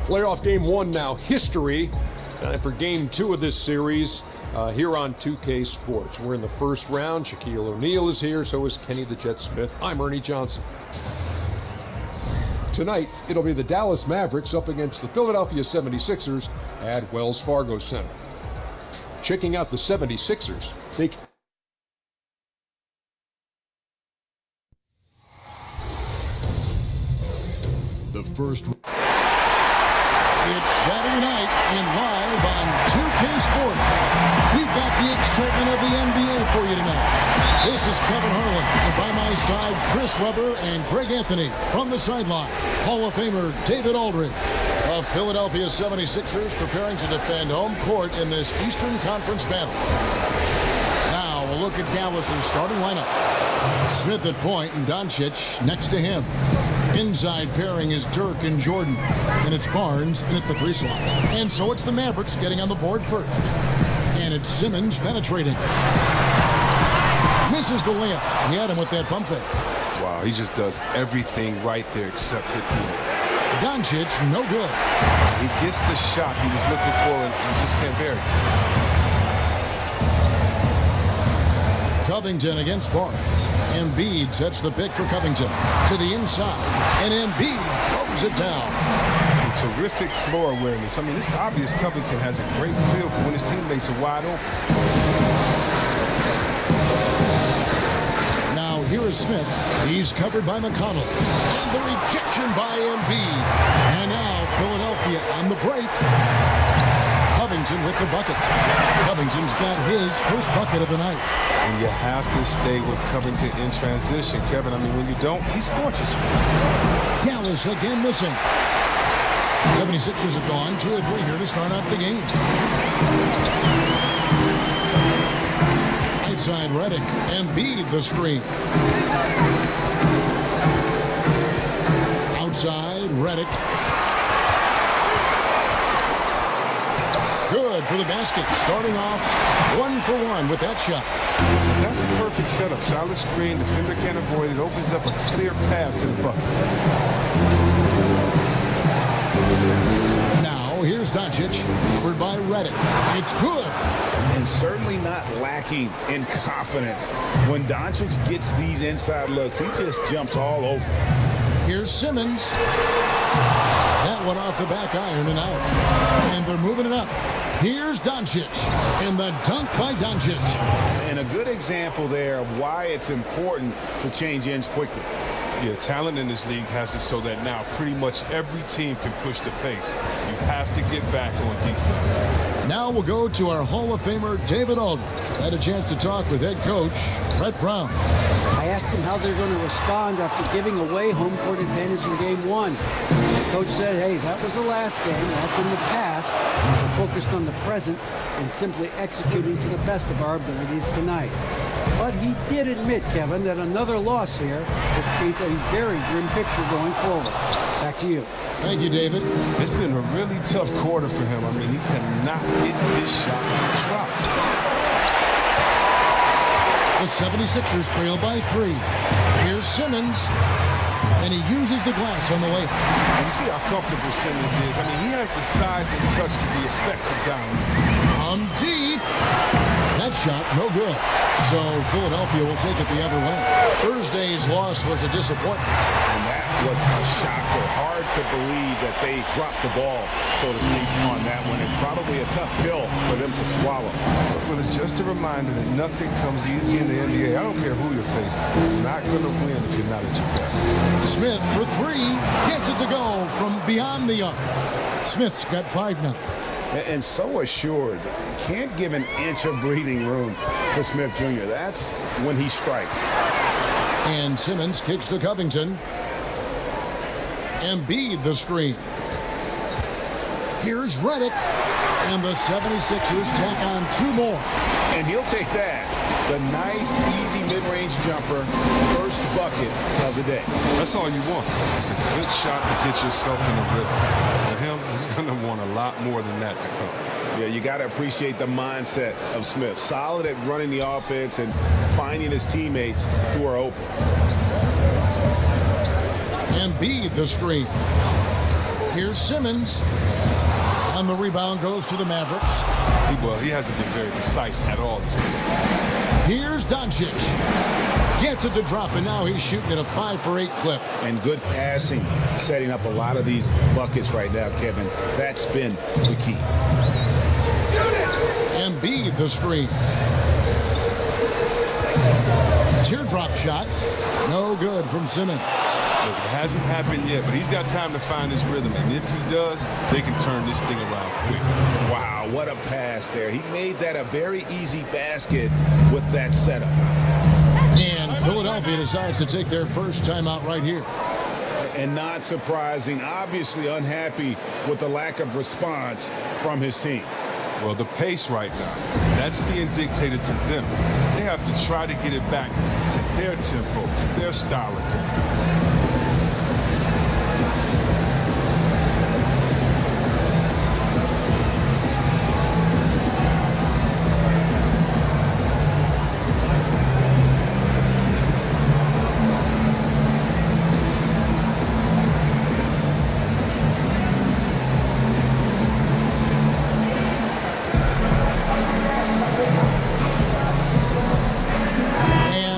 Playoff game one now, history. Time for game two of this series here on 2K Sports. We're in the first round. Shaquille O'Neal is here, so is Kenny the Jet Smith. I'm Ernie Johnson. Tonight, it'll be the Dallas Mavericks up against the Philadelphia 76ers at Wells Fargo Center. Checking out the 76ers, the first. It's Saturday night and live on 2K Sports. We've got the excitement of the NBA for you tonight. This is Kevin Harlan, and by my side, Chris Webber and Greg Anthony. From the sideline, Hall of Famer David Aldridge. The Philadelphia 76ers preparing to defend home court in this Eastern Conference battle. Now, a look at Dallas's starting lineup. Smith at point and Doncic next to him. Inside pairing is Dirk and Jordan, and it's Barnes in at the 3 slot. And so it's the Mavericks getting on the board first. And it's Simmons penetrating. Misses the layup. He had him with that pump fake. Wow, he just does everything right there except hit the layup. Doncic, no good. He gets the shot he was looking for and just can't bury it. Covington against Barnes. Embiid sets the pick for Covington to the inside, and Embiid throws it down. Terrific floor awareness. I mean, it's obvious Covington has a great feel for when his teammates are wide open. Now here is Smith. He's covered by McConnell, and the rejection by Embiid. And now Philadelphia on the break. Covington with the bucket. Covington's got his first bucket of the night. And you have to stay with Covington in transition, Kevin. I mean, when you don't, he scorches you. Dallas again missing. 76ers have gone 2 of 3 here to start out the game. Right side Redick. Embiid the screen. Outside Redick. Good for the basket. Starting off 1 for 1 with that shot. That's a perfect setup. Solid screen. Defender can't avoid it. Opens up a clear path to the bucket. Now here's Doncic. Covered by Redick. It's good. And certainly not lacking in confidence. When Doncic gets these inside looks, he just jumps all over. Here's Simmons. That one off the back iron and out. And they're moving it up. Here's Doncic. And the dunk by Doncic. And a good example there of why it's important to change ends quickly. Yeah, talent in this league has it so that now pretty much every team can push the pace. You have to get back on defense. Now we'll go to our Hall of Famer, David Aldridge. Had a chance to talk with head coach Brett Brown. I asked him how they're going to respond after giving away home court advantage in game 1. The coach said, hey, that was the last game. That's in the past. We're focused on the present and simply executing to the best of our abilities tonight. But he did admit, Kevin, that another loss here would paint a very grim picture going forward. Back to you. Thank you, David. It's been a really tough quarter for him. I mean, he cannot get his shots to drop. The 76ers trail by 3. Here's Simmons. And he uses the glass on the way. You see how comfortable Simmons is. I mean, he has the size and touch to be effective down there. Deep. That shot, no good. So Philadelphia will take it the other way. Thursday's loss was a disappointment. And that was a shocker. Hard to believe that they dropped the ball, so to speak, on that one. And probably a tough pill for them to swallow. But it's just a reminder that nothing comes easy in the NBA. I don't care who you're facing. You're not going to win if you're not at your best. Smith for 3. Gets it to go from beyond the arc. Smith's got 5 now. And so assured. Can't give an inch of breathing room to Smith Jr. That's when he strikes. And Simmons kicks to Covington. Embiid the screen. Here's Redick. And the 76ers tack on 2 more. And he'll take that. The nice, easy mid-range jumper. First bucket of the day. That's all you want. It's a good shot to get yourself in a rhythm. For him, he's going to want a lot more than that to come. Yeah, you got to appreciate the mindset of Smith. Solid at running the offense and finding his teammates who are open. Embiid the screen. Here's Simmons. And the rebound goes to the Mavericks. He hasn't been very precise at all. Here's Doncic. Gets it to drop, and now he's shooting at a 5-for-8 clip. And good passing, setting up a lot of these buckets right now, Kevin. That's been the key. Embiid the screen. Teardrop shot. No good from Simmons. Look, it hasn't happened yet, but he's got time to find his rhythm. And if he does, they can turn this thing around quick. Wow, what a pass there. He made that a very easy basket with that setup. And Philadelphia decides to take their first timeout right here. And not surprising, obviously unhappy with the lack of response from his team. Well, the pace right now, that's being dictated to them. They have to try to get it back to their tempo, to their style of game.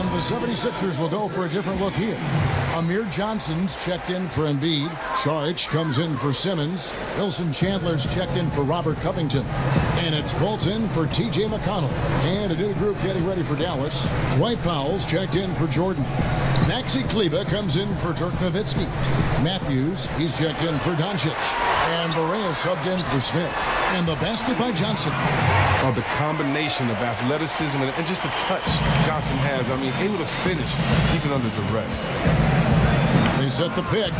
The 76ers will go for a different look here. Amir Johnson's checked in for Embiid. Saric comes in for Simmons. Wilson Chandler's checked in for Robert Covington. And it's Fulton for T.J. McConnell. And a new group getting ready for Dallas. Dwight Powell's checked in for Jordan. Maxi Kleber comes in for Dirk Nowitzki. Matthews, he's checked in for Doncic. And Barea subbed in for Smith. And the basket by Johnson. Oh, the combination of athleticism and just the touch Johnson has. I mean, able to finish even under duress. They set the pick.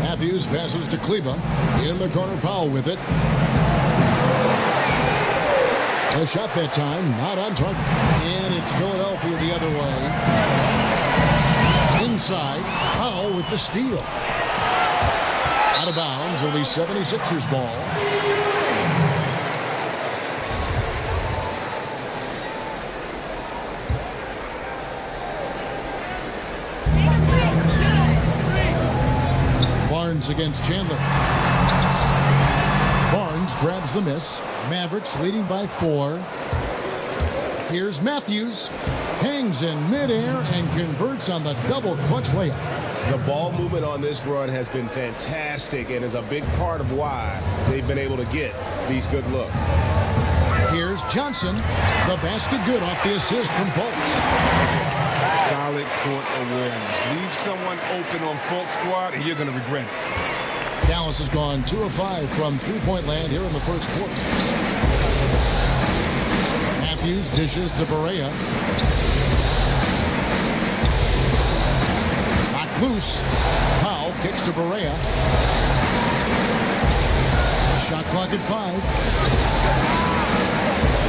Matthews passes to Kleber. In the corner, Powell with it. A shot that time, not on target. And it's Philadelphia the other way. Inside, Powell with the steal. Out of bounds, it'll be 76ers ball. Barnes against Chandler. Barnes grabs the miss. Mavericks leading by 4. Here's Matthews. Hangs in midair and converts on the double clutch layup. The ball movement on this run has been fantastic and is a big part of why they've been able to get these good looks. Here's Johnson. The basket good off the assist from Fultz. Solid court awareness. Leave someone open on Fultz squad and you're going to regret it. Dallas has gone 2 of 5 from three-point land here in the first quarter. Matthews dishes to Barea. Knocked loose. Powell kicks to Barea. Shot clock at 5.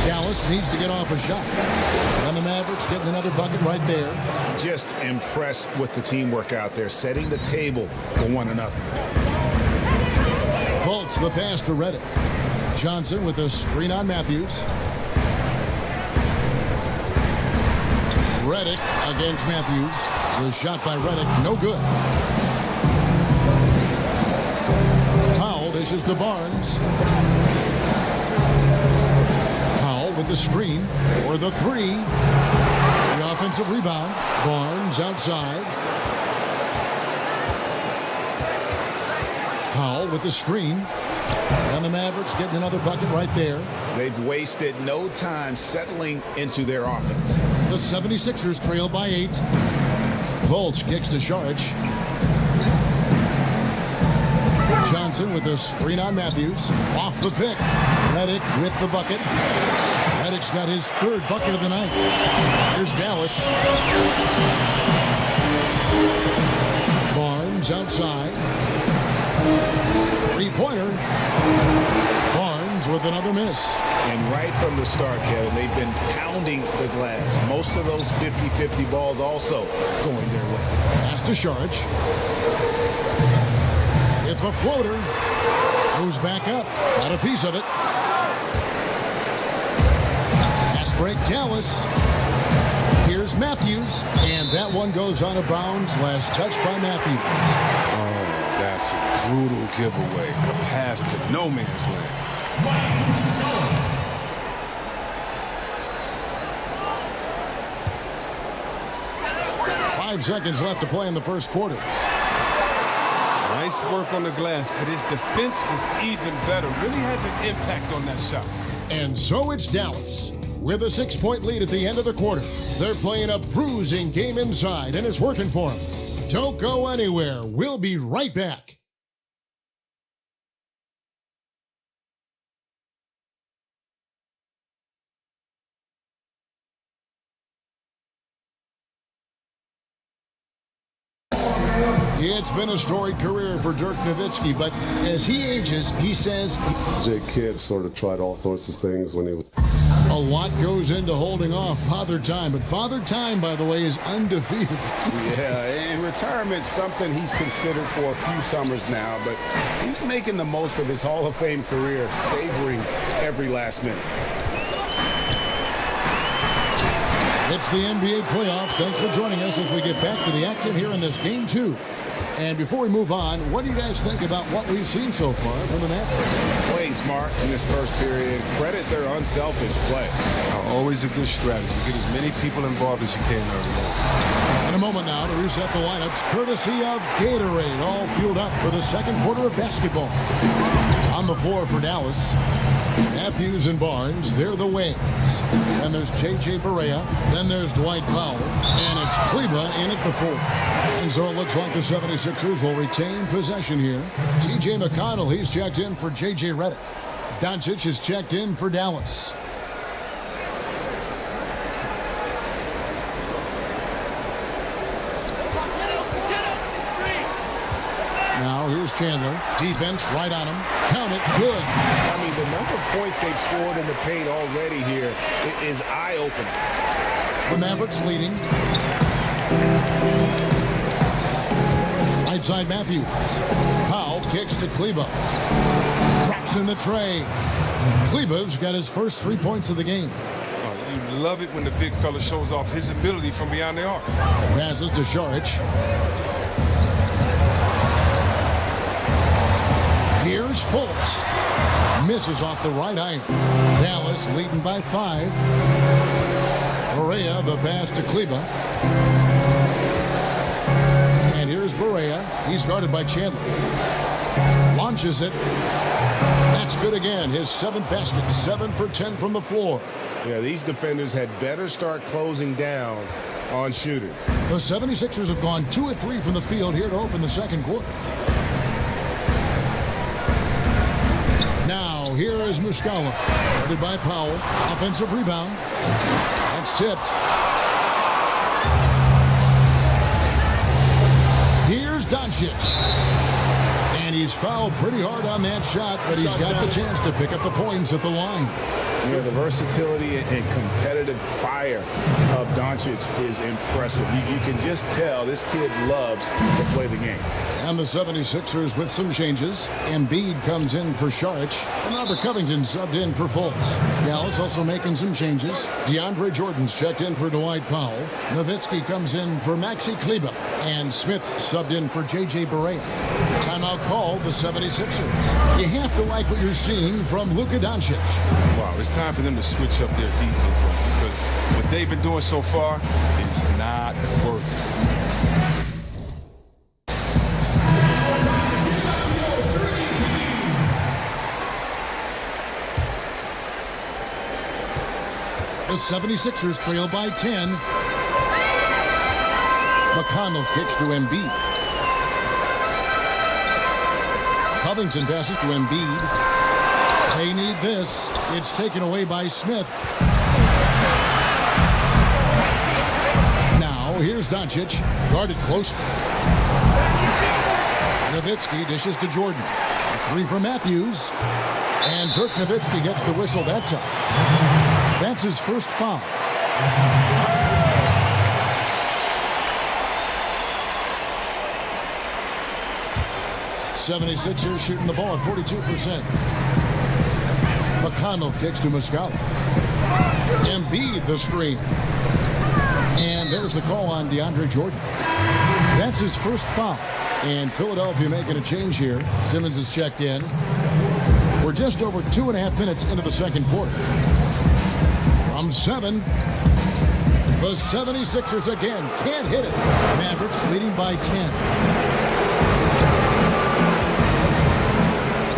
Dallas needs to get off a shot. And the Mavericks getting another bucket right there. Just impressed with the teamwork out there, setting the table for one another. Fultz the pass to Redick. Johnson with a screen on Matthews. Redick against Matthews. The shot by Redick, no good. Powell dishes to Barnes. Powell with the screen for the 3. The offensive rebound. Barnes outside. Powell with the screen. And the Mavericks getting another bucket right there. They've wasted no time settling into their offense. The 76ers trail by 8. Fultz kicks to Saric. Johnson with a screen on Matthews. Off the pick. Redick with the bucket. Redick's got his 3rd bucket of the night. Here's Dallas. Barnes outside. 3-pointer. Barnes with another miss. And right from the start, Kevin, they've been pounding the glass. Most of those 50-50 balls also going their way. Pass to Saric. It's a floater. Goes back up. Got a piece of it. Pass break, Dallas. Here's Matthews. And that one goes out of bounds. Last touch by Matthews. Oh, that That's a brutal giveaway. A pass to no man's land. 5 seconds left to play in the first quarter. Nice work on the glass, but his defense was even better. Really has an impact on that shot. And so it's Dallas with a 6-point lead at the end of the quarter. They're playing a bruising game inside, and it's working for them. Don't go anywhere. We'll be right back. It's been a storied career for Dirk Nowitzki, but as he ages, he says Jay Kidd sort of tried all sorts of things when he was. a lot goes into holding off Father Time, but Father Time, by the way, is undefeated. Yeah, in retirement, something he's considered for a few summers now, but he's making the most of his Hall of Fame career, savoring every last minute. It's the NBA playoffs. Thanks for joining us as we get back to the action here in this game 2. And before we move on, what do you guys think about what we've seen so far from the Mavericks? Playing smart in this first period. Credit their unselfish play. Always a good strategy. Get as many people involved as you can early on. In a moment now to reset the lineups, courtesy of Gatorade, all fueled up for the second quarter of basketball. On the floor for Dallas, Matthews and Barnes, they're the wings. Then there's J.J. Barea, then there's Dwight Powell, and it's Kleba in at the 4. And so it looks like the 76ers will retain possession here. T.J. McConnell, he's checked in for J.J. Redick. Doncic is checked in for Dallas. Now here's Chandler. Defense right on him. Count it. Good. I mean, the number of points they've scored in the paint already here is eye-opening. The Mavericks leading. Right side Matthews. Powell kicks to Kleba. Drops in the tray. Kleba's got his first 3 points of the game. You love it when the big fella shows off his ability from beyond the arc. Passes to Saric. Here's Fultz. Misses off the right iron. Dallas leading by 5. Barea, the pass to Kleba. And here's Barea. He's guarded by Chandler. Launches it. That's good again. His 7th basket. 7 for 10 from the floor. Yeah, these defenders had better start closing down on shooting. The 76ers have gone 2 of 3 from the field here to open the second quarter. Now, here is Muscala. Guarded by Powell. Offensive rebound. That's tipped. Here's Doncic. And he's fouled pretty hard on that shot, but he's got the chance to pick up the points at the line. You know, the versatility and competitive fire of Doncic is impressive. You can just tell this kid loves to play the game. And the 76ers with some changes. Embiid comes in for Saric. And Robert Covington subbed in for Fultz. Dallas also making some changes. DeAndre Jordan's checked in for Dwight Powell. Nowitzki comes in for Maxi Kleba. And Smith subbed in for J.J. Barea. Timeout called the 76ers. You have to like what you're seeing from Luka Doncic. Wow, it's time for them to switch up their defense because what they've been doing so far is not working. The 76ers trail by 10. McConnell kicks to Embiid. Covington passes to Embiid. They need this. It's taken away by Smith. Now, here's Doncic, guarded closely. Nowitzki dishes to Jordan. 3 for Matthews. And Dirk Nowitzki gets the whistle that time. That's his first foul. '76ers shooting the ball at 42%. McConnell kicks to Muscala. Embiid the screen. And there's the call on DeAndre Jordan. That's his first foul. And Philadelphia making a change here. Simmons is checked in. We're just over 2.5 minutes into the second quarter. From 7, the 76ers again can't hit it. Mavericks leading by 10.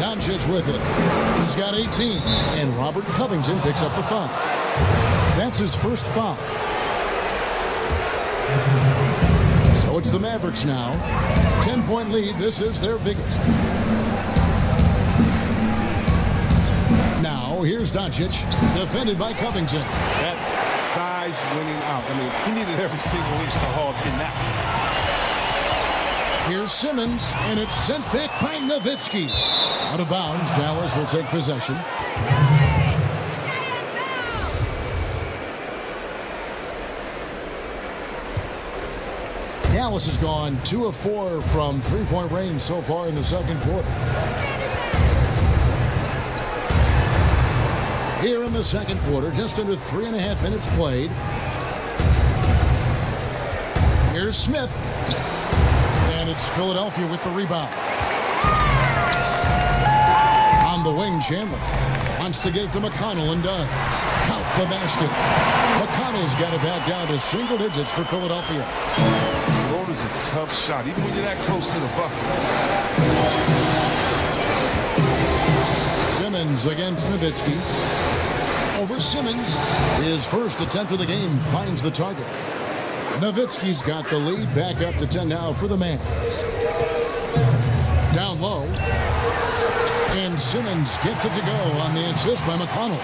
Doncic with it. He's got 18. And Robert Covington picks up the foul. That's his first foul. So it's the Mavericks now. 10-point lead. This is their biggest. Now, here's Doncic, defended by Covington. That's size winning out. I mean, he needed every single inch to haul in that. Here's Simmons, and it's sent back by Nowitzki. Out of bounds, Dallas will take possession. Dallas has gone 2 of 4 from three-point range so far in the second quarter. Here in the second quarter, just under 3.5 minutes played. Here's Smith. And it's Philadelphia with the rebound. On the wing, Chandler wants to get it to McConnell and does. Count the basket. McConnell's got it back down to single digits for Philadelphia. Floater's a tough shot, even when you're that close to the bucket. Simmons against Nowitzki. Over Simmons. His first attempt of the game finds the target. Nowitzki's got the lead back up to 10 now for the Mavs. Down low. And Simmons gets it to go on the assist by McConnell.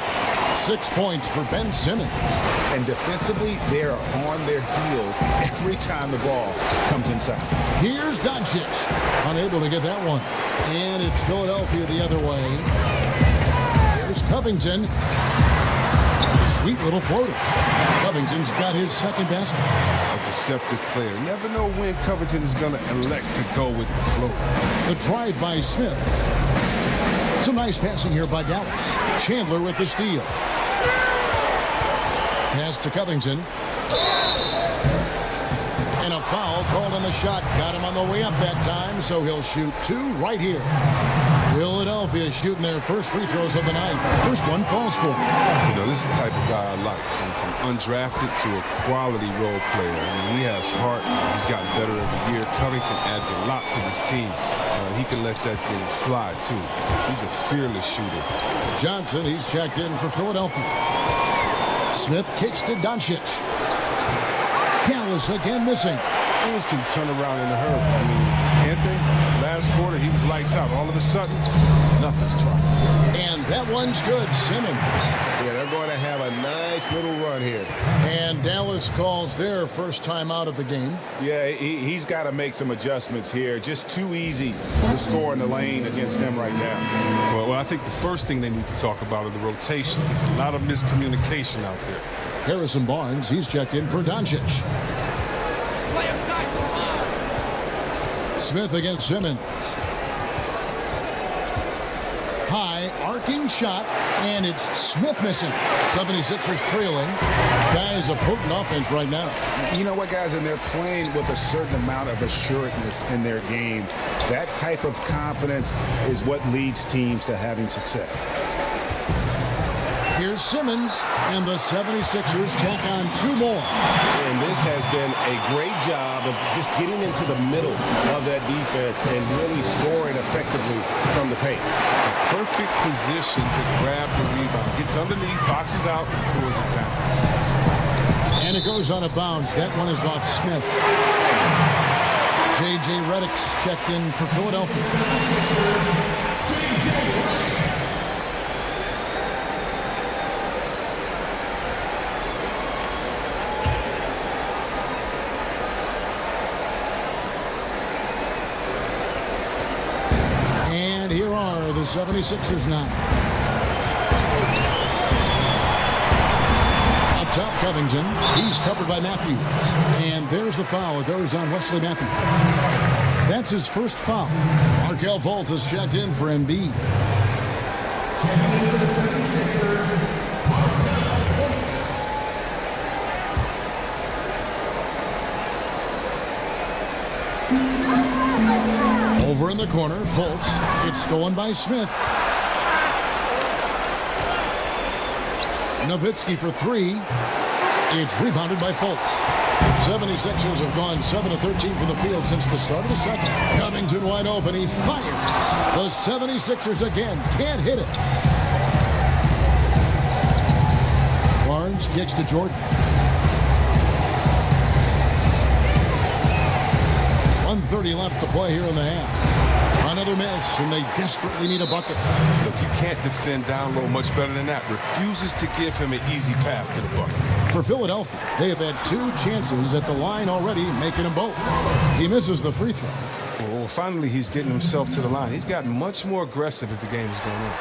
6 points for Ben Simmons. And defensively, they are on their heels every time the ball comes inside. Here's Doncic. Unable to get that one. And it's Philadelphia the other way. Here's Covington. Sweet little floater. Covington's got his second basket. A deceptive player. Never know when Covington is going to elect to go with the float. The drive by Smith. Some nice passing here by Dallas. Chandler with the steal. Pass to Covington. And a foul called on the shot. Got him on the way up that time, so he'll shoot 2 right here. Philadelphia shooting their first free throws of the night. First one falls for him. You know, this is the type of guy I like. From undrafted to a quality role player. I mean, he has heart. He's gotten better every year. Covington adds a lot to this team. He can let that thing fly, too. He's a fearless shooter. Johnson, he's checked in for Philadelphia. Smith kicks to Doncic. Dallas again missing. Things can turn around in a hurry. I mean, can't they? Last quarter, he was lights out. All of a sudden, nothing's trying. And that one's good. Simmons. Yeah, they're going to have a nice little run here. And Dallas calls their first time out of the game. Yeah, he's got to make some adjustments here. Just too easy to score in the lane against them right now. Well, I think the first thing they need to talk about are the rotations. There's a lot of miscommunication out there. Harrison Barnes, he's checked in for Doncic. Smith against Simmons. High, arcing shot, and it's Smith missing. 76ers trailing. Guys, a potent offense right now. You know what, guys? And they're playing with a certain amount of assuredness in their game. That type of confidence is what leads teams to having success. Here's Simmons, and the 76ers tack on 2 more. And this has been a great job of just getting into the middle of that defense and really scoring effectively from the paint. Perfect position to grab the rebound. Gets underneath, boxes out, pulls it down. And it goes on a bounce. That one is off Smith. J.J. Redick's checked in for Philadelphia. And here are the 76ers now. Up top, Covington. He's covered by Matthews. And there's the foul. It goes on Wesley Matthews. That's his first foul. Markel Fultz is checked in for Embiid. Checking in for the 76ers. Over in the corner, Fultz. It's stolen by Smith. Nowitzki for three. It's rebounded by Fultz. 76ers have gone 7 of 13 from the field since the start of the second. Covington wide open. He fires. The 76ers again can't hit it. Barnes kicks to Jordan. 1:30 left to play here in the half. Another miss, and they desperately need a bucket. Look, you can't defend down low much better than that. Refuses to give him an easy path to the bucket. For Philadelphia, they have had 2 chances at the line already, making them both. He misses the free throw. Well, finally, he's getting himself to the line. He's gotten much more aggressive as the game is going on.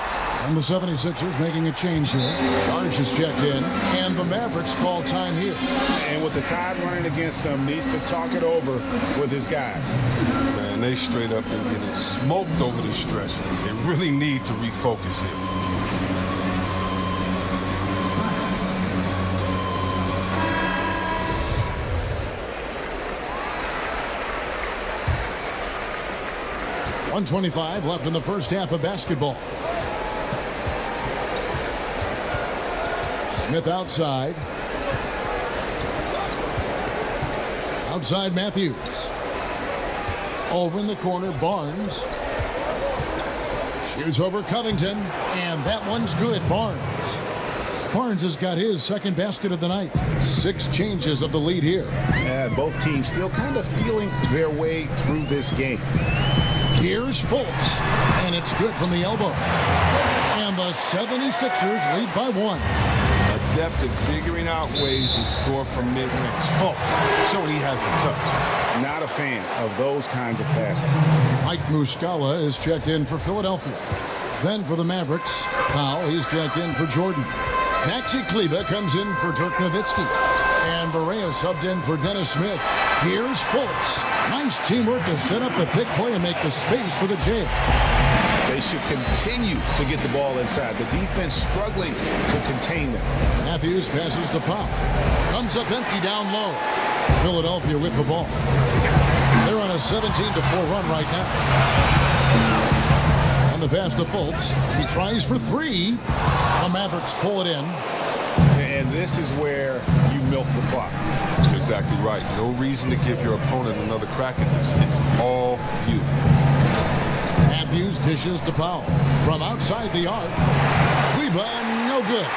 And the 76ers making a change here. Sarge is checked in, and the Mavericks call time here. And with the tide running against them, needs to talk it over with his guys. Man, they straight up and getting smoked over the stretch. They really need to refocus here. .125 left in the first half of basketball. Smith outside. Outside Matthews. Over in the corner, Barnes. Shoots over Covington, and that one's good. Barnes. Barnes has got his second basket of the night. 6 changes of the lead here. Yeah, both teams still kind of feeling their way through this game. Here's Fultz, and it's good from the elbow. And the 76ers lead by 1. Adept at figuring out ways to score from mid-range. Fultz showing he has the touch. Not a fan of those kinds of passes. Mike Muscala is checked in for Philadelphia. Then for the Mavericks, Powell, he's checked in for Jordan. Maxi Kleber comes in for Dirk Nowitzki. And Barea subbed in for Dennis Smith. Here's Fultz. Nice teamwork to set up the pick play and make the space for the Jazz. They should continue to get the ball inside. The defense struggling to contain them. Matthews passes to Powell. Comes up empty down low. Philadelphia with the ball. They're on a 17-4 run right now. And the pass to Fultz. He tries for 3. The Mavericks pull it in. And this is where you milk the clock. Exactly right. No reason to give your opponent another crack at this. It's all you. Matthews dishes to Powell. From outside the arc. Kleber, no good.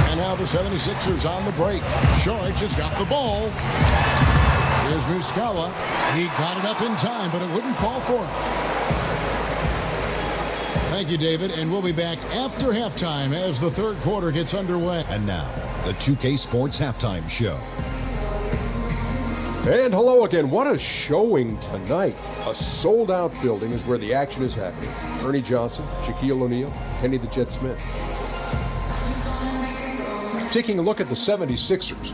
And now the 76ers on the break. George has got the ball. Here's Muscala. He got it up in time, but it wouldn't fall for him. Thank you, David, and we'll be back after halftime as the third quarter gets underway. And now, the 2K Sports Halftime Show. And hello again. What a showing tonight. A sold-out building is where the action is happening. Ernie Johnson, Shaquille O'Neal, Kenny the Jet Smith. Taking a look at the 76ers.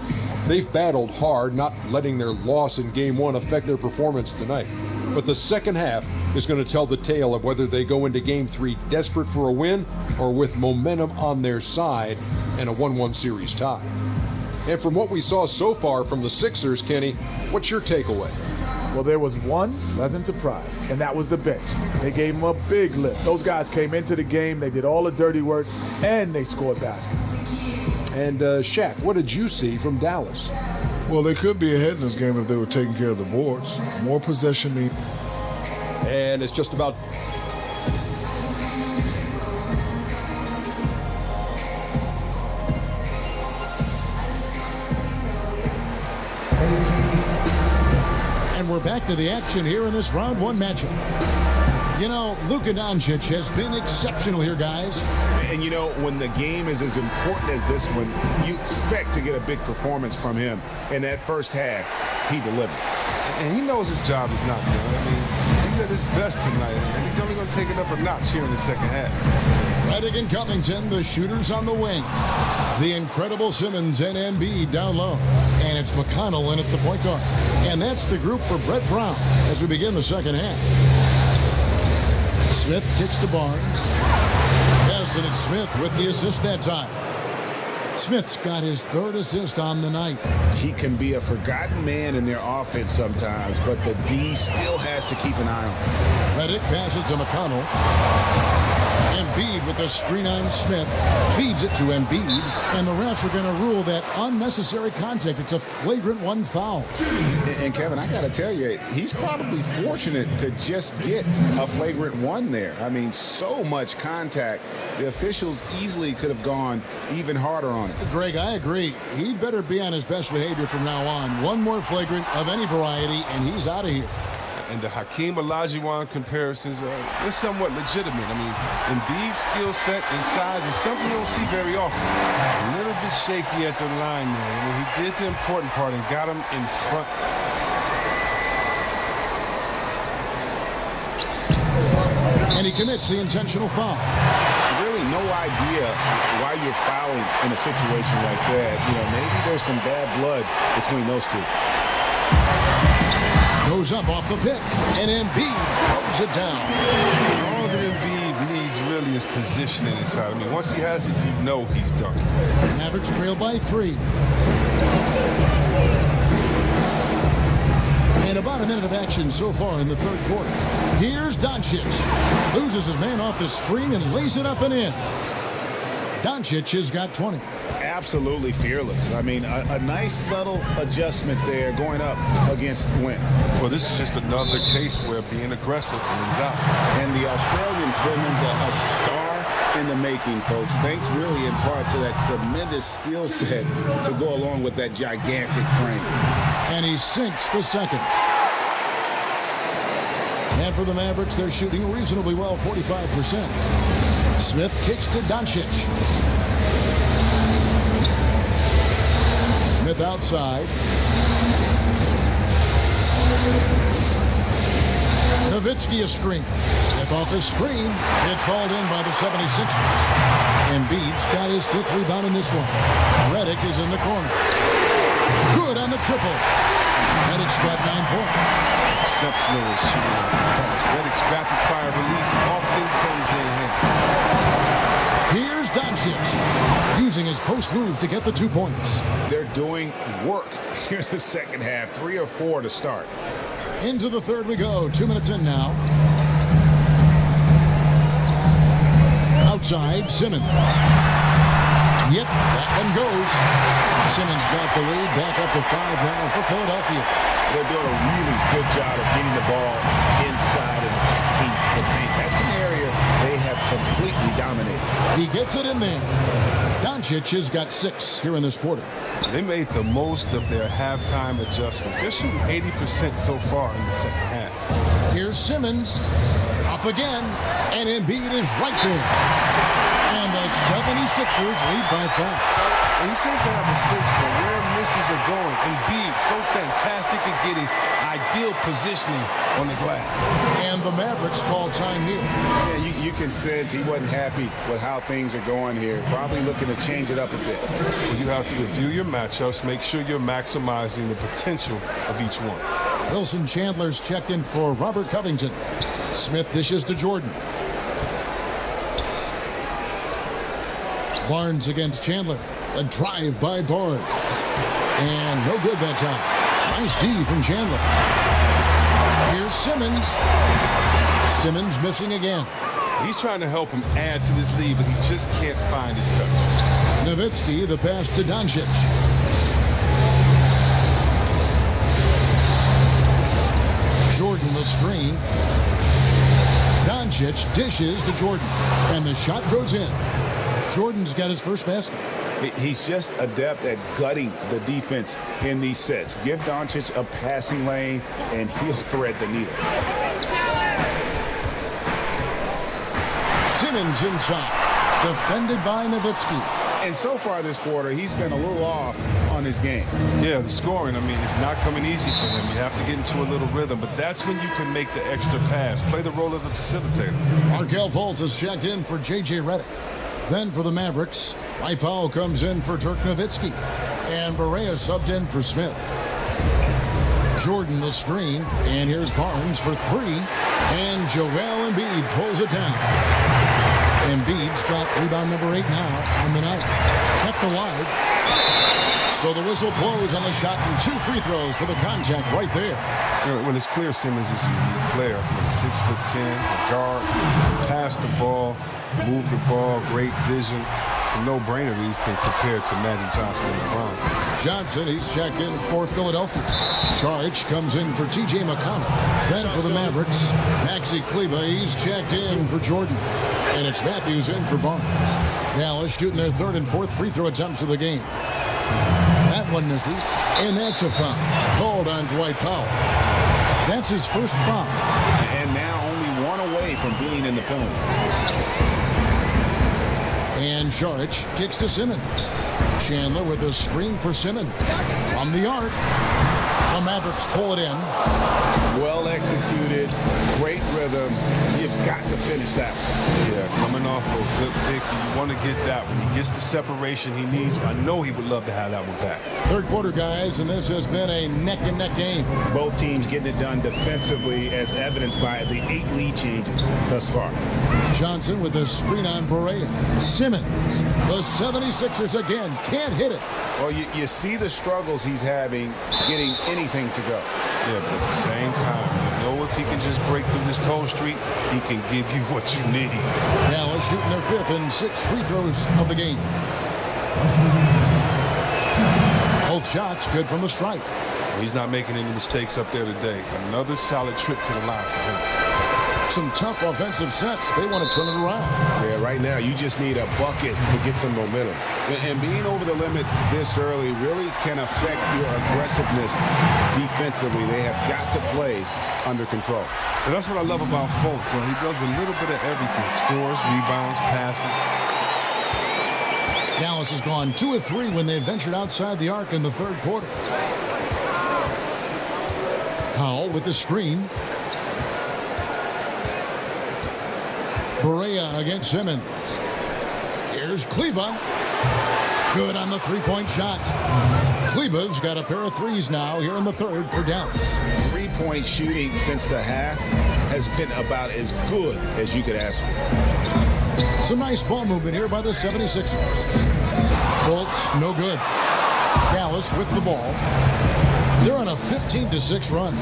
They've battled hard, not letting their loss in Game 1 affect their performance tonight. But the second half is going to tell the tale of whether they go into Game 3 desperate for a win or with momentum on their side and a 1-1 series tie. And from what we saw so far from the Sixers, Kenny, what's your takeaway? Well, there was one pleasant surprise, and that was the bench. They gave them a big lift. Those guys came into the game, they did all the dirty work, and they scored baskets. And Shaq, what did you see from Dallas? Well, they could be ahead in this game if they were taking care of the boards. More possession means. And it's just about And we're back to the action here in this round 1 matchup. You know, Luka Doncic has been exceptional here, guys. And you know, when the game is as important as this one, you expect to get a big performance from him. In that first half, he delivered. And he knows his job is not done. I mean, he's at his best tonight, and he's only going to take it up a notch here in the second half. Redick and Covington, the shooters on the wing. The incredible Simmons and Embiid down low. And it's McConnell in at the point guard. And that's the group for Brett Brown as we begin the second half. Smith kicks to Barnes. Yes, and it's Smith with the assist that time. Smith's got his third assist on the night. He can be a forgotten man in their offense sometimes, but the D still has to keep an eye on him. Redick passes to McConnell. Embiid with a screen on Smith. Feeds it to Embiid. And the refs are going to rule that unnecessary contact. It's a flagrant 1 foul. And Kevin, I got to tell you, he's probably fortunate to just get a flagrant 1 there. I mean, so much contact. The officials easily could have gone even harder on it. Greg, I agree. He'd better be on his best behavior from now on. One more flagrant of any variety, and he's out of here. And the Hakeem Olajuwon comparisons, they're somewhat legitimate. I mean, Embiid's skill set and size is something you don't see very often. A little bit shaky at the line there. I mean, he did the important part and got him in front. And he commits the intentional foul. Really no idea why you're fouling in a situation like that. You know, maybe there's some bad blood between those two. Goes up off the pick, and Embiid throws it down. All that Embiid needs really is positioning inside. I mean, once he has it, you know he's dunking. Mavericks trail by 3. And about a minute of action so far in the third quarter. Here's Doncic. Loses his man off the screen and lays it up and in. Doncic has got 20. Absolutely fearless. I mean, a nice subtle adjustment there going up against Wynn. Well, this is just another case where being aggressive wins out. And the Australian Simmons, a star in the making, folks. Thanks really in part to that tremendous skill set to go along with that gigantic frame. And he sinks the second. And for the Mavericks, they're shooting reasonably well, 45%. Smith kicks to Doncic. Smith outside. Nowitzki a screen. Smith off the screen. It's hauled in by the 76ers. Embiid's got his 5th rebound in this one. Redick is in the corner. Good on the triple. Redick's got 9 points. Exceptional shooting. Redick's rapid fire release often comes in handy. Here's Doncic, using his post move to get the 2 points. They're doing work here in the second half. 3 or 4 to start. Into the third we go. 2 minutes in now. Outside, Simmons. Yep, that one goes. Simmons got the lead. Back up to 5 now for Philadelphia. They're doing a really good job of getting the ball inside and attacking the paint. That's an area they have completely dominated. He gets it in there. Doncic has got 6 here in this quarter. They made the most of their halftime adjustments. They're shooting 80% so far in the second half. Here's Simmons. Up again. And Embiid is right there. And the 76ers lead by 5. And you seem to have a sense for where misses are going. Embiid, so fantastic at getting ideal positioning on the glass. And the Mavericks call time here. Yeah, you can sense he wasn't happy with how things are going here. Probably looking to change it up a bit. Well, you have to review your matchups, make sure you're maximizing the potential of each one. Wilson Chandler's checked in for Robert Covington. Smith dishes to Jordan. Barnes against Chandler. A drive by Barnes. And no good that time. Nice D from Chandler. Here's Simmons. Simmons missing again. He's trying to help him add to this lead, but he just can't find his touch. Nowitzki, the pass to Doncic. Jordan the screen. Doncic dishes to Jordan. And the shot goes in. Jordan's got his first basket. He's just adept at gutting the defense in these sets. Give Doncic a passing lane, and he'll thread the needle. Simmons inside. Defended by Nowitzki. And so far this quarter, he's been a little off on his game. Yeah, the scoring, I mean, it's not coming easy for him. You have to get into a little rhythm, but that's when you can make the extra pass. Play the role of the facilitator. Markelle Fultz is checked in for J.J. Redick. Then for the Mavericks, Mike Powell comes in for Dirk Nowitzki. And Barea subbed in for Smith. Jordan the screen. And here's Barnes for 3. And Joel Embiid pulls it down. Embiid's got rebound number 8 now on the night. Kept alive. So the whistle blows on the shot and 2 free throws for the contact right there. Well, it's clear Simmons is a unique player. He's 6'10", a guard, pass the ball, move the ball, great vision. It's a no-brainer that he's been compared to Magic Johnson and LeBron. Johnson, he's checked in for Philadelphia. Charge comes in for T.J. McConnell. Then for the Mavericks, Maxi Kleber, he's checked in for Jordan. And it's Matthews in for Barnes. Dallas shooting their 3rd and 4th free throw attempts of the game. That one misses, and that's a foul. Called on Dwight Powell. That's his first foul. And now only 1 away from being in the penalty. And Saric kicks to Simmons. Chandler with a screen for Simmons. From the arc, the Mavericks pull it in. Well executed, great rhythm. You've got to finish that one. Yeah, coming off a good pick, you want to get that when he gets the separation he needs. I know he would love to have that one back. Third quarter, guys, and this has been a neck-and-neck game. Both teams getting it done defensively, as evidenced by the 8 lead changes thus far. Johnson with a screen on Barea. Simmons, the 76ers again, can't hit it. Well, you see the struggles he's having getting anything to go. Yeah, but at the same time, you know if he can just break through this cold streak, he can give you what you need. Dallas shooting their 5th and 6th free throws of the game. Both shots good from the stripe. Well, he's not making any mistakes up there today. Another solid trip to the line for him. Some tough offensive sets. They want to turn it around. Yeah, right now you just need a bucket to get some momentum. And being over the limit this early really can affect your aggressiveness defensively. They have got to play under control. And that's what I love about Fultz. So he does a little bit of everything. Scores, rebounds, passes. Dallas has gone 2 of 3 when they ventured outside the arc in the 3rd quarter. Powell with the screen. Barea against Simmons. Here's Kleber. Good on the 3-point shot. Kleber's got a pair of threes now here in the 3rd for Dallas. 3-point shooting since the half has been about as good as you could ask for. Some nice ball movement here by the 76ers. Fultz, no good. Dallas with the ball. They're on a 15-6 run.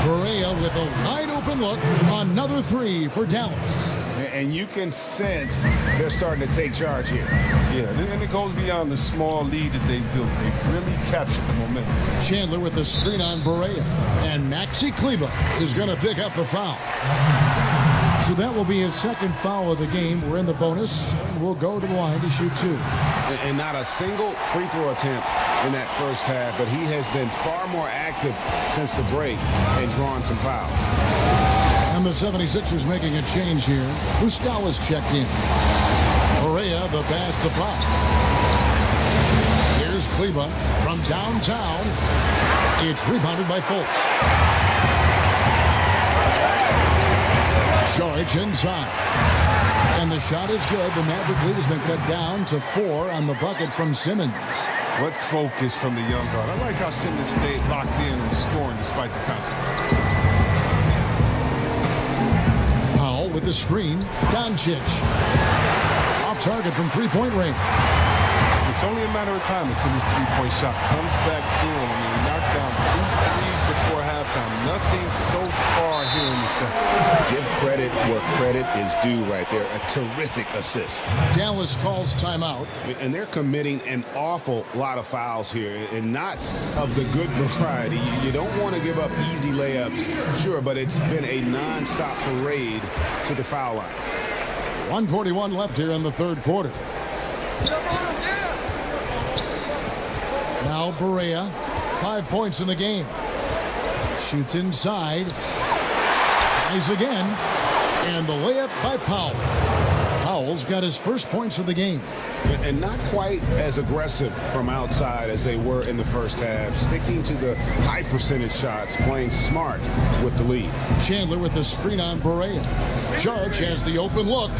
Barea with a wide open look. Another 3 for Dallas. And you can sense they're starting to take charge here. Yeah, and it goes beyond the small lead that they built. They really captured the momentum. Chandler with the screen on Barea. And Maxi Kleber is going to pick up the foul. So that will be his 2nd foul of the game. We're in the bonus, and we'll go to the line to shoot 2. And not a single free throw attempt in that first half, but he has been far more active since the break and drawn some fouls. And the 76ers making a change here. Muscala's checked in. Barea, the pass to Pop. Here's Kleber from downtown. It's rebounded by Fultz. Saric inside. And the shot is good. The Maverick lead has been cut down to 4 on the bucket from Simmons. What focus from the young guard. I like how Simmons stayed locked in and scoring despite the contact. Powell with the screen. Doncic. Off target from 3-point range. It's only a matter of time until his 3-point shot comes back to him. I mean, he knocked down 2 threes before halftime. Nothing so far here in the second. Give credit where credit is due right there. A terrific assist. Dallas calls timeout. And they're committing an awful lot of fouls here, and not of the good variety. You don't want to give up easy layups, sure, but it's been a non-stop parade to the foul line. 1:41 left here in the 3rd quarter. Now Barea, 5 points in the game. Shoots inside. Tries again. And the layup by Powell. Powell's got his first points of the game. And not quite as aggressive from outside as they were in the first half. Sticking to the high percentage shots, playing smart with the lead. Chandler with the screen on Barea. Charge has the open look.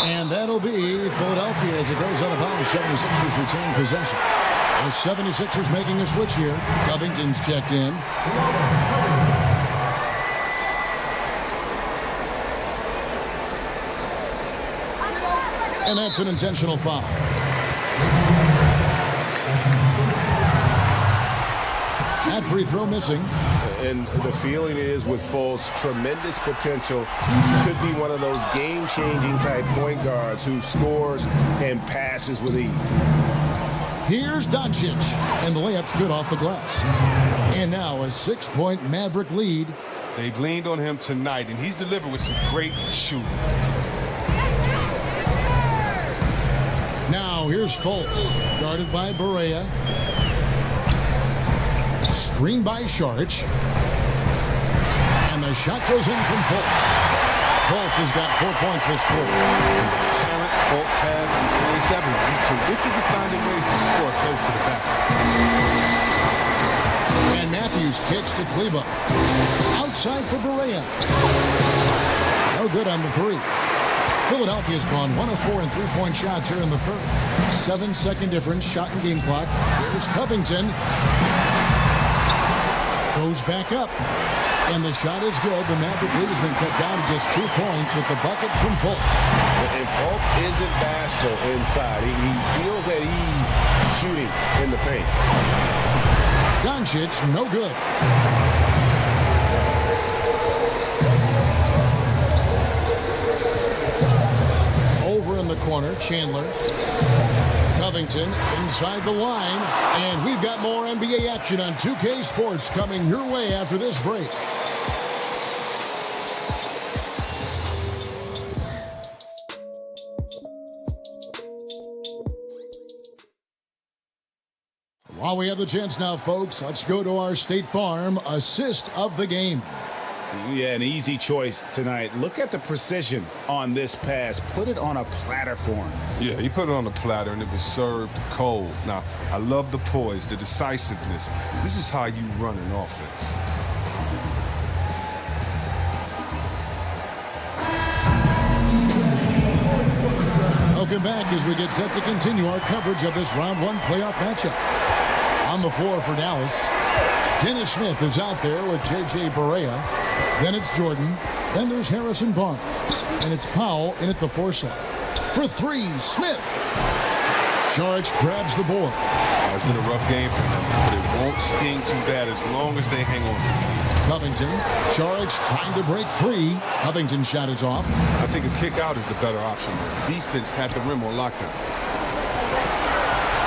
And that'll be Philadelphia as it goes out of bounds. 76ers retain possession. The 76ers making a switch here. Covington's checked in. And that's an intentional foul. That free throw missing. And the feeling is with Fultz, tremendous potential. Could be one of those game-changing type point guards who scores and passes with ease. Here's Doncic, and the layup's good off the glass. And now a 6-point Maverick lead. They've leaned on him tonight, and he's delivered with some great shooting. Now here's Fultz, guarded by Barea. Screen by Saric. And the shot goes in from Fultz. Fultz has got 4 points this quarter. Talent Fultz has on points everywhere. He's terrific at finding ways to score close to the basket. And Matthews kicks to Kleba. Outside for Barea. No good on the three. Philadelphia's gone 1 of 4 in three-point shots here in the third. 7-second difference, shot and game clock. Here's Covington. Goes back up. And the shot is good. The Maverick lead has been cut down to just 2 points with the bucket from Fultz. And Fultz isn't bashful inside. He feels that he's shooting in the paint. Doncic, no good. Over in the corner, Chandler. Covington inside the line. And we've got more NBA action on 2K Sports coming your way after this break. While we have the chance now, folks, let's go to our State Farm assist of the game. Yeah, an easy choice tonight. Look at the precision on this pass. Put it on a platter for him. Yeah, he put it on a platter, and it was served cold. Now, I love the poise, the decisiveness. This is how you run an offense. Welcome back as we get set to continue our coverage of this round one playoff matchup. On the floor for Dallas, Dennis Smith is out there with J.J. Barea. Then it's Jordan. Then there's Harrison Barnes. And it's Powell in at the 4 slot. For 3, Smith. Saric grabs the board. It's been a rough game for them, but it won't sting too bad as long as they hang on to it. Covington. Saric trying to break free. Covington's shot is off. I think a kick out is the better option. Defense had the rim on lockdown.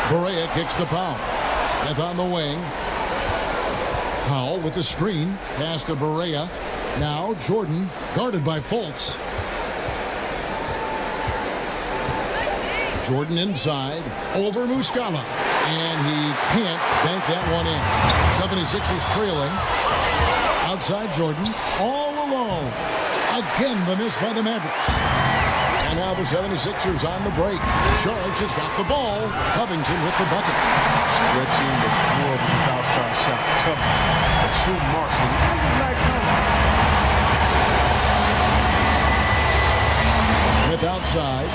Barea kicks to Powell. Smith on the wing. Powell with the screen. Pass to Barea. Now Jordan guarded by Fultz. Jordan inside. Over Muscala. And he can't bank that one in. 76ers trailing. Outside Jordan. All alone. Again the miss by the Mavericks. And now the 76ers on the break. Saric has got the ball. Covington with the bucket. Stretching the floor with his outside shot. Covington, a true marksman. That's a black Smith outside.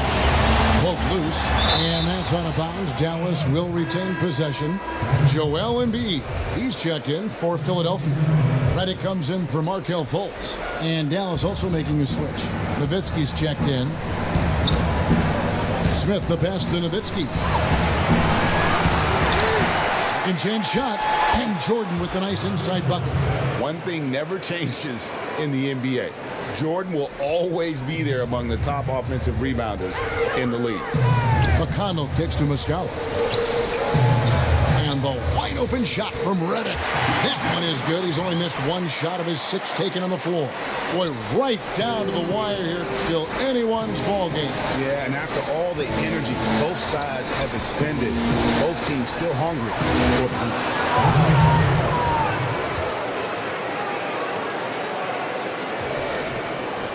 Poke loose. And that's out of bounds. Dallas will retain possession. Joel Embiid. He's checked in for Philadelphia. Redick comes in for Markelle Fultz. And Dallas also making a switch. Nowitzki's checked in. Smith the pass to Nowitzki. Second chance shot. And Jordan with the nice inside bucket. One thing never changes in the NBA. Jordan will always be there among the top offensive rebounders in the league. McConnell kicks to Muscala. And the wide open shot from Redick. That one is good. He's only missed 1 shot of his 6 taken on the floor. Boy, right down to the wire here. Still anyone's ball game. Yeah, and after all the energy both sides have expended, both teams still hungry for the lead.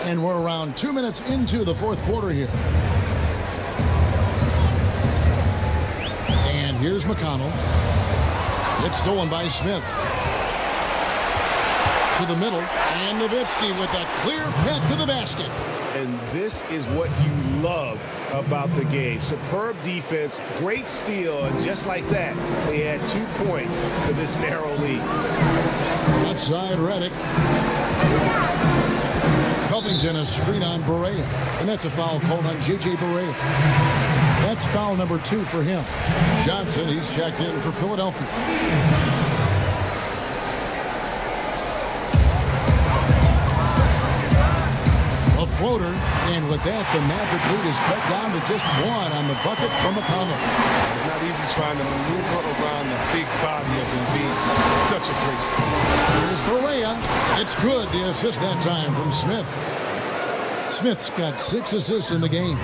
And we're around 2 minutes into the 4th quarter here. And here's McConnell. It's stolen by Smith. To the middle. And Nowitzki with a clear path to the basket. And this is what you love about the game. Superb defense, great steal, and just like that, they had 2 points to this narrow lead. Left side, Redick. Covington a screen on Barea. And that's a foul called on J.J. Barea. That's foul number 2 for him. Johnson, he's checked in for Philadelphia. A floater, and with that, the Maverick lead is cut down to just 1 on the bucket from McConnell. It's not easy trying to maneuver around the big body of Embiid. Such a great score. Here's Barea. It's good. The assist that time from Smith. Smith's got 6 assists in the game.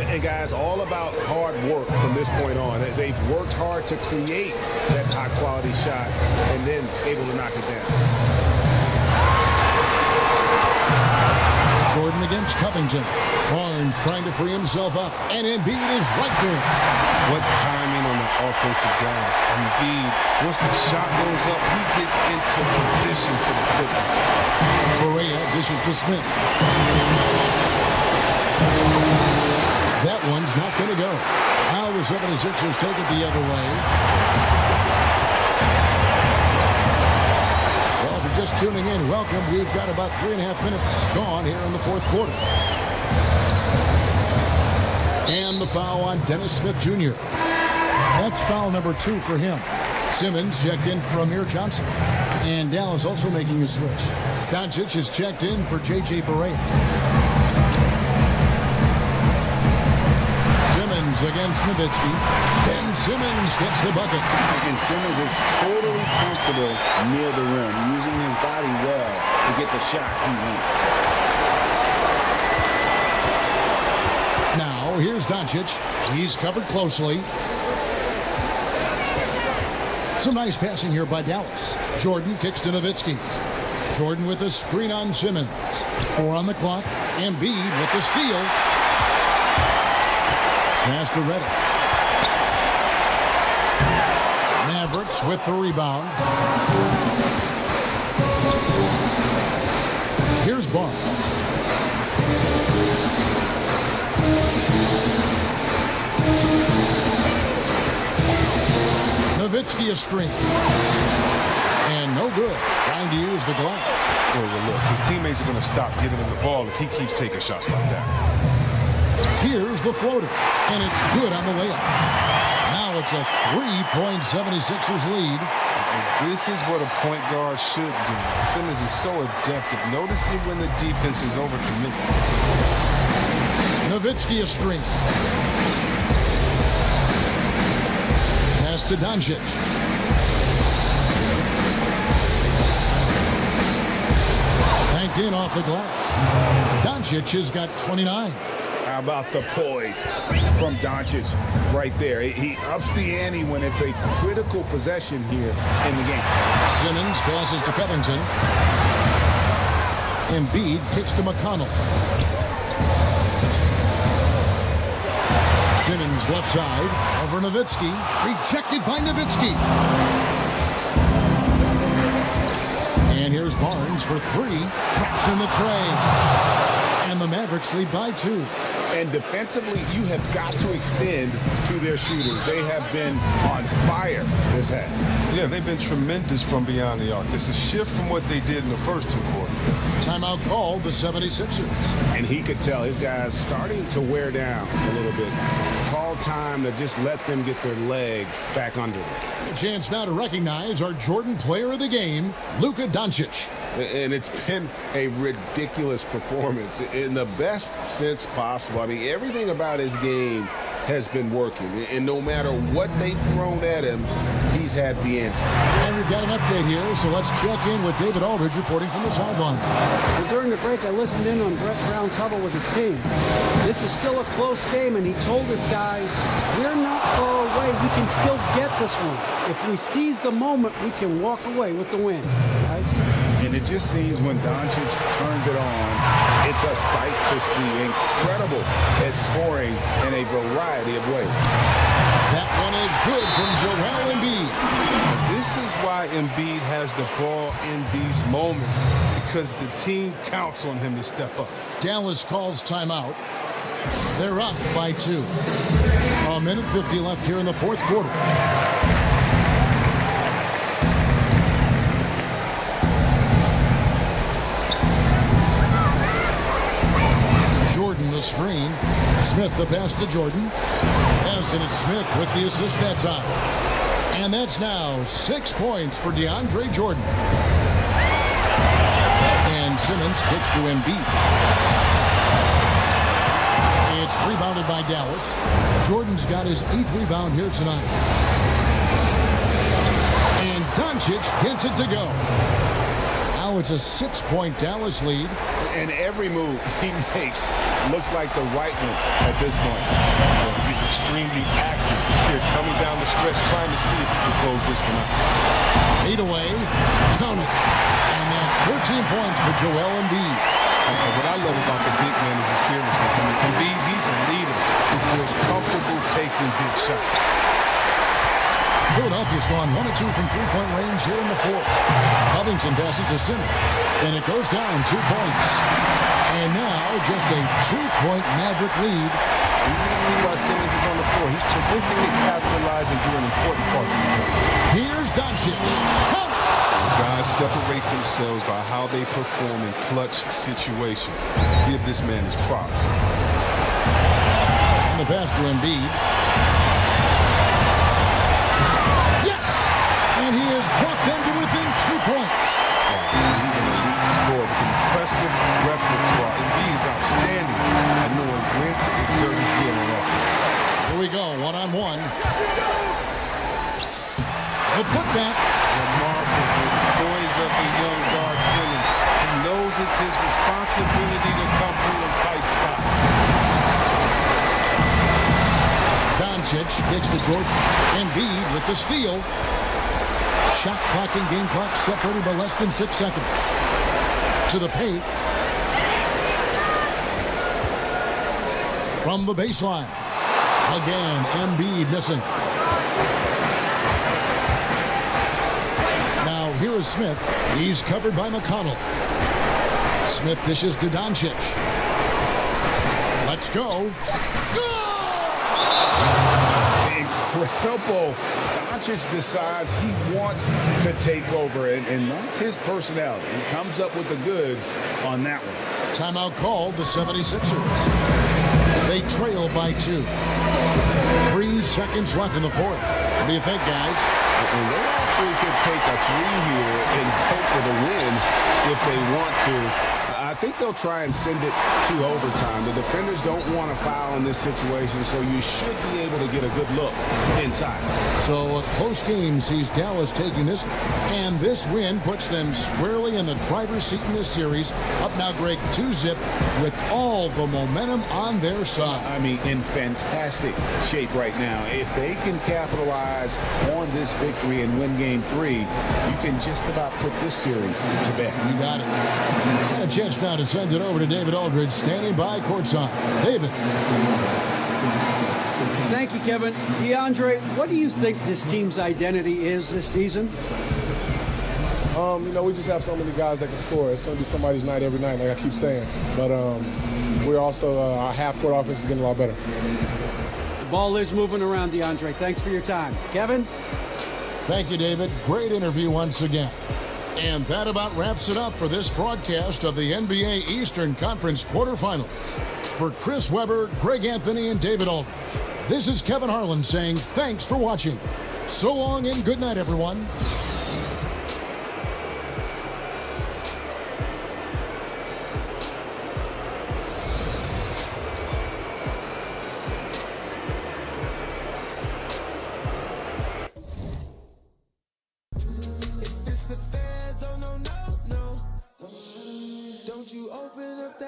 And guys, all about hard work from this point on. They've worked hard to create that high-quality shot and then able to knock it down. Jordan against Covington. Barnes trying to free himself up, and Embiid is right there. What timing on the offensive glass. Embiid, once the shot goes up, he gets into position for the putback. Barea dishes to Smith. That one's not going to go. Now the 76ers take it the other way. Well, if you're just tuning in, welcome. We've got about 3.5 minutes gone here in the fourth quarter. And the foul on Dennis Smith Jr. That's foul number 2 for him. Simmons checked in for Amir Johnson. And Dallas also making a switch. Doncic is checked in for J.J. Barea. Simmons against Nowitzki. Ben Simmons gets the bucket. And Simmons is totally comfortable near the rim, using his body well to get the shot he wants. Now, here's Doncic. He's covered closely. Some nice passing here by Dallas. Jordan kicks to Nowitzki. Jordan with a screen on Simmons. 4 on the clock. Embiid with the steal. Pass to Reddick. Mavericks with the rebound. Here's Barnes. Nowitzki a screen. And no good. Trying to use the glass. Well, look, his teammates are going to stop giving him the ball if he keeps taking shots like that. Here's the floater, and it's good on the layup. Now it's a 3-point 76ers lead. This is what a point guard should do. Simmons is so adept at noticing when the defense is overcommitted. Nowitzki a screen. Pass to Doncic. Banked in off the glass. Doncic has got 29. How about the poise from Doncic right there? He ups the ante when it's a critical possession here in the game. Simmons passes to Covington. Embiid kicks to McConnell. Simmons left side over Nowitzki. Rejected by Nowitzki. And here's Barnes for 3. Traps in the tray. And the Mavericks lead by 2. And defensively, you have got to extend to their shooters. They have been on fire this half. Yeah, they've been tremendous from beyond the arc. It's a shift from what they did in the first 2 quarters. Timeout called the 76ers. And he could tell his guys starting to wear down a little bit. Call time to just let them get their legs back under them. A chance now to recognize our Jordan player of the game, Luka Doncic. And it's been a ridiculous performance in the best sense possible. I mean, everything about his game has been working. And no matter what they've thrown at him, he's had the answer. And we've got an update here, so let's check in with David Aldridge reporting from the sideline. Well, during the break, I listened in on Brett Brown's huddle with his team. This is still a close game, and he told his guys, we're not far away. We can still get this one. If we seize the moment, we can walk away with the win. Guys? And it just seems when Doncic turns it on, it's a sight to see. Incredible at scoring in a variety of ways. That one is good from Joel Embiid. This is why Embiid has the ball in these moments, because the team counts on him to step up. Dallas calls timeout. They're up by 2. 1:50 left here in the fourth quarter. screen. Smith the pass to Jordan. Pass, and it's Smith with the assist that time. And that's now 6 points for DeAndre Jordan. And Simmons kicks to Embiid. It's rebounded by Dallas. Jordan's got his 8th rebound here tonight. And Doncic gets it to go. Now it's a 6-point Dallas lead. And every move he makes looks like the right one at this point. He's extremely active here, coming down the stretch, trying to see if he can close this one out. 8 away, count it. And that's 13 points for Joel Embiid. What I love about the big man is his fearlessness. I mean, Embiid, he's a leader who feels comfortable taking big shots. Philadelphia's gone 1 of 2 from three-point range here in the fourth. Covington passes to Simmons, and it goes down 2 points. And now just a 2-point Maverick lead. Easy to see why Simmons is on the floor. He's terrifically capitalizing doing important parts of the game. Here's Doncic. Guys separate themselves by how they perform in clutch situations. Give this man his props. And the pass to Embiid. Yes! And he has brought them to within 2 points. He's an elite scorer with impressive repertoire. Embiid is outstanding at knowing when to exert his will on offense. Here we go, one-on-one. The putback. Remarkable poise of the young guard Simmons. He knows it's his responsibility to come through in tight spots. Doncic kicks to Jordan. Embiid with the steal. Shot clock and game clock separated by less than 6 seconds. To the paint. From the baseline. Again, Embiid missing. Now here is Smith. He's covered by McConnell. Smith dishes to Doncic. Let's go. Incredible. Doncic decides he wants to take over, and that's his personality. He comes up with the goods on that one. Timeout called the 76ers. They trail by 2. 3 seconds left in the fourth. What do you think, guys? And they actually could take a 3 here and go for the win if they want to. I think they'll try and send it to overtime. The defenders don't want to foul in this situation, so you should be able to get a good look inside. So a close game sees Dallas taking this, and this win puts them squarely in the driver's seat in this series. Up now, Greg, 2-zip with all the momentum on their side. I mean, in fantastic shape right now. If they can capitalize on this victory and win game 3, you can just about put this series to bed. You got it. A chance now to send it over to David Aldridge, standing by courtside. David. Thank you, Kevin. DeAndre, what do you think this team's identity is this season? We just have so many guys that can score. It's going to be somebody's night every night, like I keep saying. But we're also, our half-court offense is getting a lot better. The ball is moving around, DeAndre. Thanks for your time. Kevin? Thank you, David. Great interview once again. And that about wraps it up for this broadcast of the NBA Eastern Conference quarterfinals. For Chris Webber, Greg Anthony, and David Aldridge, this is Kevin Harlan saying thanks for watching. So long and good night, everyone.